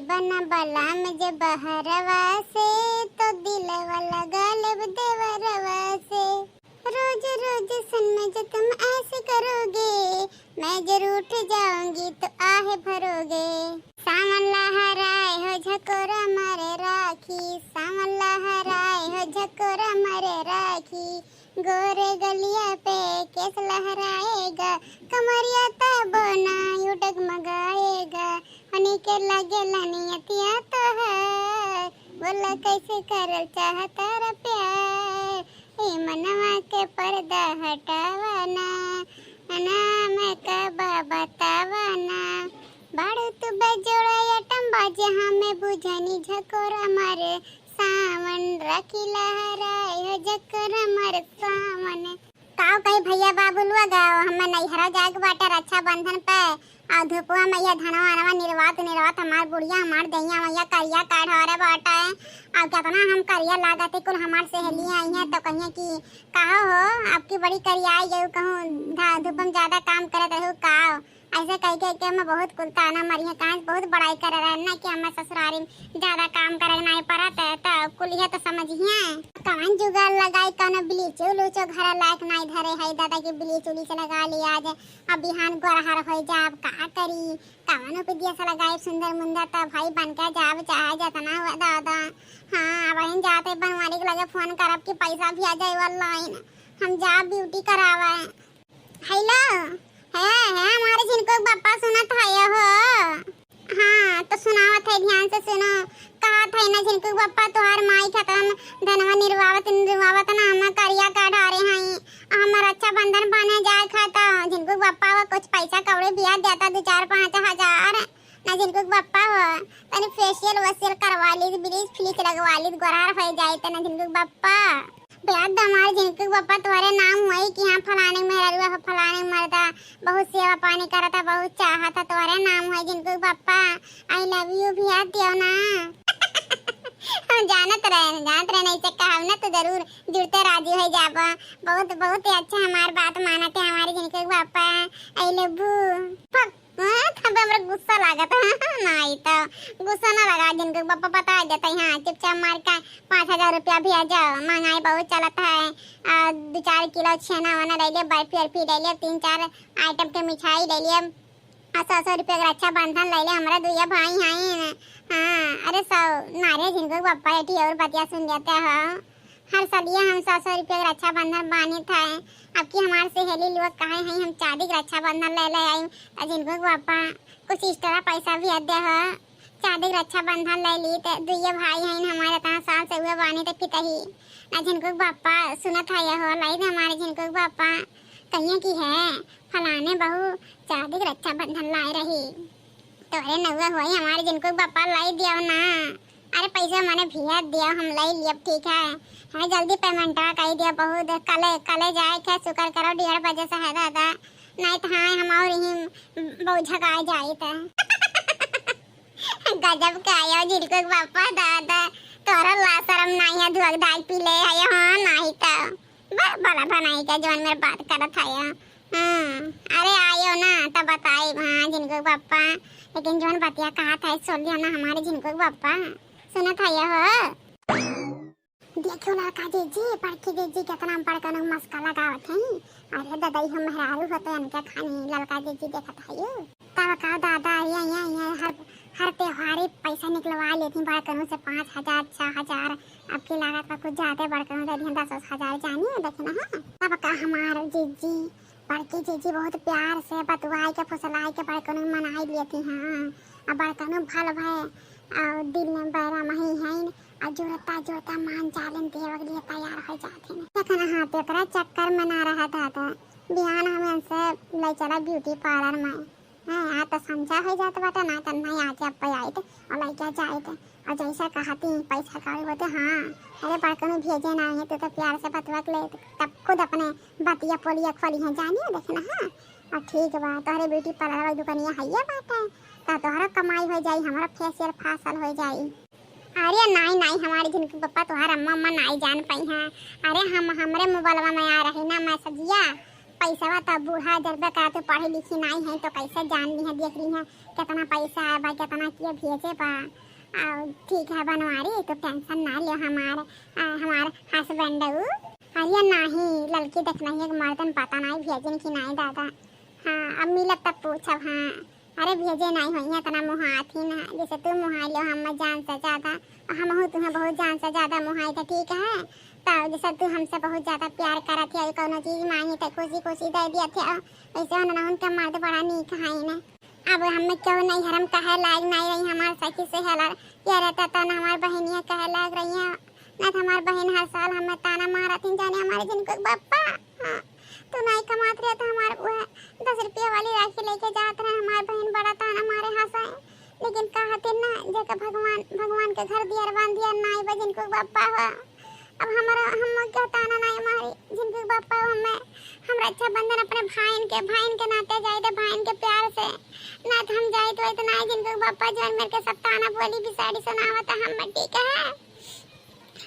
बना बलाम जे बहरवा से तो दिलवा लगा लेब देवरवा से। रोज रोज सन में जो तुम ऐसे करोगे मैं जरूर उठ जाऊंगी तो आहे भरोगे। सावन लहराए हो झकोरा मारे राखी, सावन लहराए हो झकोरा मारे राखी। गोरे गलिया पे केस लहराएगा, कमरिया तब ना डगमगाएगा। हनी के लगे लनियतिया तो है, बोला कैसे करल चाहता रे प्यार। ए मनवा के पर्दा हटावाना, ना मैं कबा बतावाना। बाड़ू तू बेजोड़ा यटम बाजे हमें बुझनी झकोरा मारे सावन राखी लहराए हो झकोरा मारे सावन। काव कही भैया बाबुलुआ गाओ हमें नैहरा जाग बाटे रक्षा बंधन पे। आ धुपुआ मैया धनवा अनवा निर्वात निर्वात हमार बुढ़िया हमार दैया मैया करिया काढ़ारे बाटे। अब कितना हम करिया लागते कुल हमार सहेलियां आई हैं तो कहिए कि कहो हो आपकी बड़ी करिया आई गई, कहूँ धुपम ज्यादा काम करे रहू काव। ऐसे कह के मैं बहुत कुल ताना मरिया कहाँ बहुत बड़ाई कर रहा है ना कि हमें ससुरारी ज्यादा काम करे नहीं पड़त है तो कुल ये तो समझिए। कौन जुगाड़ लगाई कौन ब्लीच उलूचो घर लायक नहीं धरे है दादा की ब्लीच उलीच लगा लिया आज अब बिहान गोरहर हो जा अब का करी। कौन पे दिया सा लगाई सुंदर मुंदर तो भाई बन के जाब चाहे जतना हुआ दादा। हाँ अब जाते बनवाने के लगे फोन करब कि पैसा भी आ जाए ऑनलाइन हम जा ब्यूटी करावा। हेलो है हमारे जिनको पापा सुना था ये हो। हाँ तो सुनावत है ध्यान से सुनो। कहा था ना जिनको पापा तुहार माई खत्म धनवा निर्वावत ना हम करिया काढ़ा रहे हैं हमारा अच्छा बंधन बने जाए खाता। जिनको पापा वो कुछ पैसा कवड़े बिया देता 2-4-5 हजार ना जिनको पापा हो तनी फेशियल वशियल करवा ली ब्लीच फ्लिच लगवा ली गोरार हो जाए तना जिनको पापा प्याद हमारे जिनको पापा तुम्हारे नाम हुआ कि हाँ फलाने मेरा फलाने मरदा बहुत सेवा पानी करता बहुत चाहता तुम्हारे नाम हुआ जिनको पापा आई लव यू भी याद दियो ना। हम जानत रहे नहीं से कहा ना तो जरूर जुड़ते राजी हो जाबा। बहुत बहुत अच्छा हमारी बात मानते हमारे जिनको पापा आई लव यू। तब हमरा गुस्सा लागत नहीं तो गुस्सा ना लगा जिनको पापा बता देते हैं चुपचाप मार का 5000 रुपया भी आ जाओ। महंगाई बहुत चलता है 2-4 किलो छेना वाना ले लिया बर्फी अर्फी ले लिया 3-4 आइटम के मिठाई ले लिया 100 रुपया का रक्षा बंधन ले लिया हमारा 2 भाई हैं। हाँ अरे 100 नारे जिनको पापा एटी और बतिया सुन लेते हो। हर सलिया हम 100 रुपया का रक्षा बंधन बानी था अब की हमारे सहेली लोग कहे हैं हम चांदी का रक्षा बंधन ले आई जिनको पापा कुछ एक्स्ट्रा पैसा भी दे हो चांदी का रक्षा बंधन ले ली तो 2 भाई हैं हमारे तहाँ साल से हुए बानी तो पितही ना जिनको पापा सुना था यह हो लाई हमारे जिनको पापा कहिए की है फलाने बहू चांदी का रक्षा बंधन लाए रही तो अरे नौवा हुई हमारे जिनको पापा लाई दिया ना। अरे पैसा मैंने भिया दिया हम लाई लिया ठीक है जल्दी पेमेंट कर दिया बहुत कले जाए क्या शुक्र करो 1:30 बजे से है दादा नहीं तो हाँ हम और ही बहुत झकाए जाए तो गजब का आया जिनको पापा दादा तोरा ला शरम नहीं है धुआक दाग पी ले आया हाँ नहीं तो बड़ा बनाई का जो मेरे बात करत है। अरे आयो ना तब बताए हाँ जिनको पापा लेकिन जोन बतिया कहा था सुन लिया ना हमारे जिनको पापा सुना था यह देखो लड़का जीजी पढ़के जीजी कितना पढ़कर मस्का लगावत हैं। अरे दादा हम मेहरारू होते उनके खानी लड़का जीजी देखा था ये तब कहा दादा ये हर त्योहार पैसा निकलवा लेती बड़कनों से 5000 6000 आपकी लागत का कुछ ज्यादा बड़कनों से 10 हजार जानिए देखना है। तब कहा हमारे जीजी बड़की जीजी बहुत प्यार से बतवाई के फुसलाई के बड़कनों मनाई लेती हाँ अब बड़कनों भल भय और दिल में बैरा मही है और जोड़ता मान चालन देव के लिए तैयार हो जाते हैं। देखना हाँ तेरा चक्कर मना रहा था बिहान हमें से ले चला ब्यूटी पार्लर में हाँ तो समझा हो जाता बाटा ना करना ही आज आप आई थे और लड़का जाए थे और जैसा कहती पैसा का बोलते हाँ अरे बड़कन में भेजे ना है तो प्यार से बतवा ले तब खुद अपने बतिया पोलिया खोली है जानिए देखना हाँ और ठीक बा तोहरे ब्यूटी पार्लर वाली दुकानिया है बात है तो तोहरा कमाई हो जाए हमारा फेशियल फासल हो जाए। अरे नहीं हमारे जिनके पापा तुम्हारा अम्मा नहीं जान पाई हैं। अरे हम हमारे मोबाइल में आ रही ना मैसेजिया पैसा वा तब बूढ़ा जरबे करा तो पढ़ी लिखी नहीं है तो कैसे जान ली है देख रही है कितना पैसा है भाई कितना किया भेजे बा। ठीक है बनवारी तो टेंशन ना लियो हमार हस्बैंड अरे नहीं लड़की देखना है मर्दन पता नहीं भेजन की नहीं दादा। हाँ अब मिलत तब पूछब। हाँ अरे भेजे नहीं हुई है इतना मुहात ही ना जैसे तू मुहाई लो हम जान से ज्यादा हम हूँ तुम्हें बहुत जान से ज्यादा मुहाई तो ठीक है। तो जैसे तू हमसे बहुत ज्यादा प्यार करा थे कोनो चीज मांगी तो खुशी खुशी दे दिया थे वैसे ना उनका मर्द बड़ा नीक है ना। अब हमें क्यों नहीं हरम कहे लाग नहीं रही हमारे सखी से हला क्या रहता था ना हमारी बहनियाँ कहे लाग रही है ना तो हमारी बहन हर साल हमें ताना मारा थी जाने हमारे जिनको बापा। हाँ तो नहीं कमाते रहे तो हमारे वो 10 रुपया वाली राखी लेके जाते रहे हमारे बहन बड़ा ताना मारे हंसाए लेकिन कहते ना जगह भगवान के घर दिया बांध दिया नाई बा जिनको बापा हुआ। अब हमारा हम क्या ताना नहीं हमारी जिनको बापा हमें हम रक्षा बंधन अपने भाइन के नाते जाए थे भाइन के प्यार से ना तो हम जाए तो इतना जिनको बापा जो मेरे के सब ताना बोली बिसाड़ी सुनावता हम ठीक है।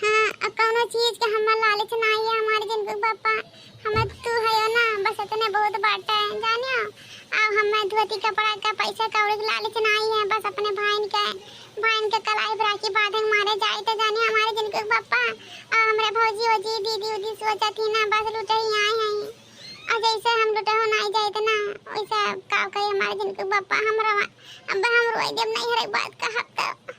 हाँ अब कौनो चीज के हम लालच नहीं है हमारे जिनको बापा हमें तू है ना बस इतने बहुत बाटा है जानियो। अब हमें धोती कपड़ा का पैसा कौड़ी की लालच नहीं है बस अपने भाइन के कलाई राखी बांधे मारे जाए तो जानिए हमारे जिनको बापा हमारे भौजी वजी दीदी उदी सोचा थी ना बस लुटे ही आए हैं और जैसे हम लुटे हो नहीं जाए तो ना वैसा का कहे हमारे जिनको बापा हमरा अब हम रोई देव नहीं हर एक बात का हक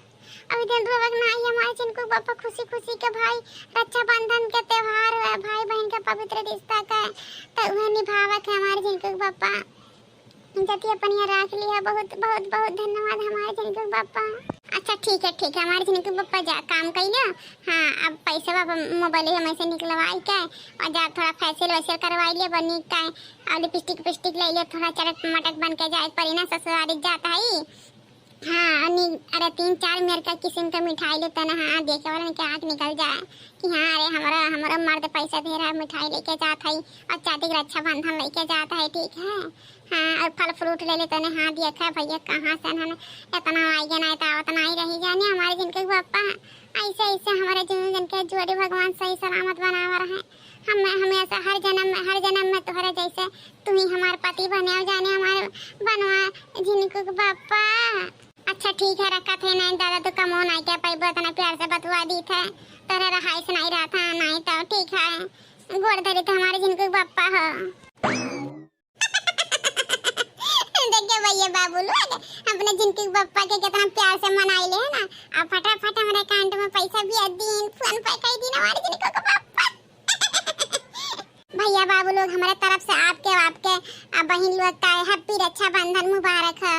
अभी दिन रोवक नहीं हमारे जिनको बापा खुशी खुशी के भाई रक्षा बंधन के त्योहार है भाई बहन का पवित्र रिश्ता का तो वह निभावक है हमारे जिनको बापा जति अपन यहाँ रख लिया बहुत बहुत बहुत धन्यवाद हमारे जिनको बापा। अच्छा ठीक है हमारे जिनको बापा जा काम कर लो। हाँ अब पैसे बापा मोबाइल में से निकलवाई के और जा थोड़ा फैशियल वैशियल करवाई लिया बनी का और लिपस्टिक पिस्टिक ले लिया थोड़ा चटक मटक बन के जाए परी ना ससुरारी जाता है। हाँ अरे 3-4 मेरे का किस्म का मिठाई लेता ना। हाँ देखे वाला के आँख निकल जाए कि हाँ अरे हमारा मर्द पैसा दे रहा है मिठाई लेके जाता है और चाटी का रक्षा बंधन लेके जाता है ठीक है। हाँ और फल फ्रूट ले लेते ना। हाँ देखा भैया कहाँ से ना इतना आएगा ना उतना ही रही जाने हमारे जिनके पापा ऐसे हमारे जन के जोड़ी भगवान सही सलामत बनावा रहे हम हमेशा हर जन्म में तुम्हारे जैसे तुम ही हमारे पति बने जाने हमारे बनवा जिनको पापा। अच्छा ठीक है रखा थे नहीं दादा तो कमो नहीं क्या पाई इतना प्यार से बतवा दी थे तेरा रहाइश नहीं रहा था नहीं तो ठीक है गोड़ धरी तो हमारे जिनको बापा हो। देखिए भैया बाबू लोग अपने जिनको बापा के कितना प्यार से मनाई ले ना अब फटाफट हमारे अकाउंट में पैसा भी दिन फोन पे कर दी हमारे जिनको बापा। भैया बाबू लोग हमारे तरफ से आपके बहन लोग का हैप्पी रक्षा बंधन मुबारक हो।